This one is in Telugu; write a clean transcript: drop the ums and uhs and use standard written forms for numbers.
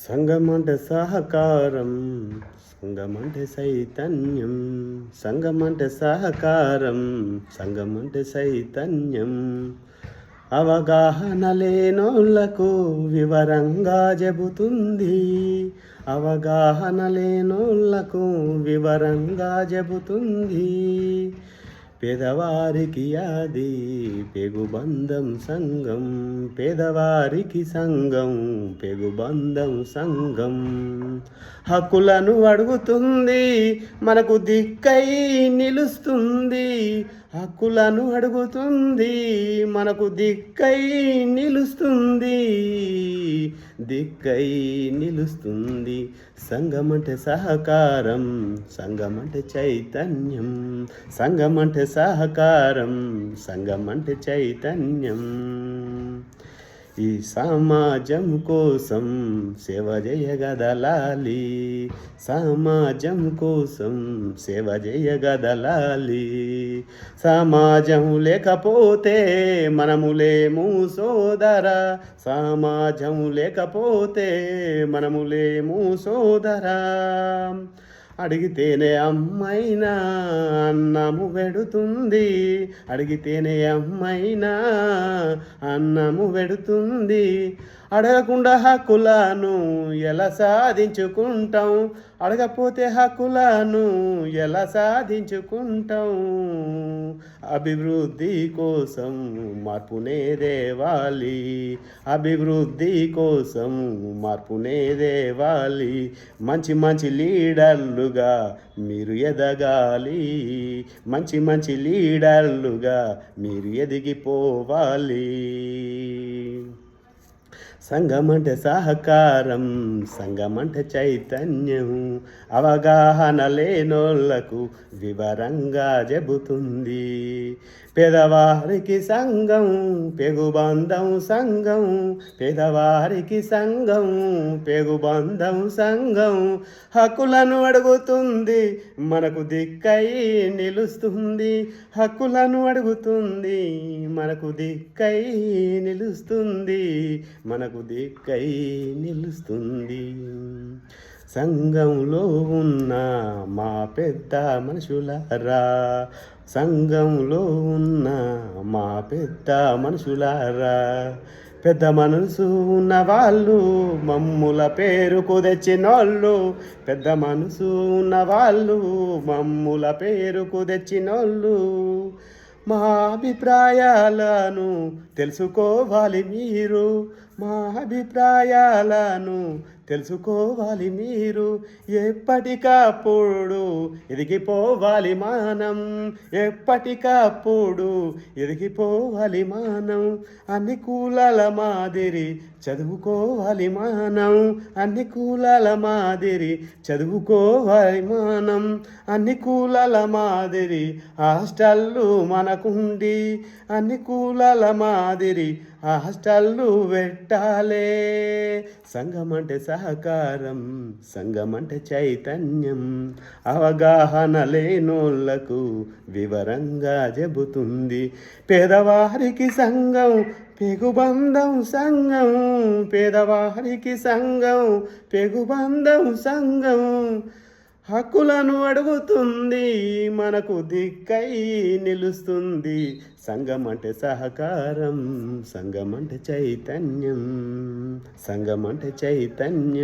సంగమంటే సహకారం, సంగమంటే చైతన్యం, సంగమంటే సహకారం, సంగమంటే చైతన్యం. అవగాహన లేనోళ్లకు వివరంగా చెబుతుంది, అవగాహన లేనోళ్లకు వివరంగా చెబుతుంది. పేదవారికి అది పెగుబంధం సంఘం, పేదవారికి సంఘం పెగుబంధం సంఘం. హక్కులను అడుగుతుంది, మనకు దిక్కై నిలుస్తుంది, హక్కులను అడుగుతుంది, మనకు దిక్కై నిలుస్తుంది, దిక్కై నిలుస్తుంది. సంఘమంటే సహకారం, సంఘమంటే చైతన్యం, సంఘమంటే సహకారం, సంఘమంటే చైతన్యం. ఈ సమాజం కోసం సేవ చేయగదలాలి, సమాజం కోసం సేవ చేయగదలాలి. సమాజం లేకపోతే మనము లేము సోదరా, సమాజం లేకపోతే మనము లేము సోదరా. అడిగితేనే అమ్మైనా అన్నము పెడుతుంది, అడిగితేనే అమ్మైనా అన్నము పెడుతుంది. అడగకుండా హక్కులను ఎలా సాధించుకుంటాం, అడగపోతే హక్కులను ఎలా సాధించుకుంటాం. అభివృద్ధి కోసం మార్పునే దేవాలి, అభివృద్ధి కోసం మార్పునే దేవాలి. మంచి మంచి లీడర్లుగా మీరు ఎదగాలి, మంచి మంచి లీడర్లుగా మీరు ఎదిగిపోవాలి. సంఘమంటే సహకారం, సంఘమంటే చైతన్యం. అవగాహన లేనోళ్లకు వివరంగా చెబుతుంది. పేదవారికి సంఘం పెగుబంధం సంఘం, పేదవారికి సంఘం పెగుబంధం సంఘం. హక్కులను అడుగుతుంది, మనకు దిక్కై నిలుస్తుంది, హక్కులను అడుగుతుంది, మనకు దిక్కై నిలుస్తుంది, మనకు దిక్కై నిలుస్తుంది. సంఘంలో ఉన్న మా పెద్ద మనుషులారా, సంఘంలో ఉన్న మా పెద్ద మనుషులారా. పెద్ద మనసు ఉన్న వాళ్ళు మమ్ముల పేరుకు తెచ్చినోళ్ళు, పెద్ద మనసు ఉన్న వాళ్ళు మమ్ముల పేరుకు తెచ్చినోళ్ళు. మా అభిప్రాయాలను తెలుసుకోవాలి మీరు, మా అభిప్రాయాలను తెలుసుకోవాలి మీరు. ఎప్పటికప్పుడు ఎదిగిపోవాలి మానం, ఎప్పటికప్పుడు ఎదిగిపోవాలి మానం. అన్ని కులాల మాదిరి చదువుకోవాలి మానం, అన్ని కులాల మాదిరి చదువుకోవాలి మానం. అన్ని కులాల మాదిరి హాస్టళ్ళు మనకుండి, అన్ని కులాల మాదిరి హాస్టళ్ళు పెట్టాలే. సంఘమంటే సహకారం, సంఘమంటే చైతన్యం. అవగాహన లేనోళ్లకు వివరంగా చెబుతుంది. పేదవారికి సంఘం పెగుబంధం సంఘం, పేదవారికి సంఘం పెగుబంధం సంఘం. హక్కులను అడుగుతుంది, మనకు దిక్కై నిలుస్తుంది. సంఘమంటే సహకారం, సంఘమంటే చైతన్యం, సంఘమంటే చైతన్యం.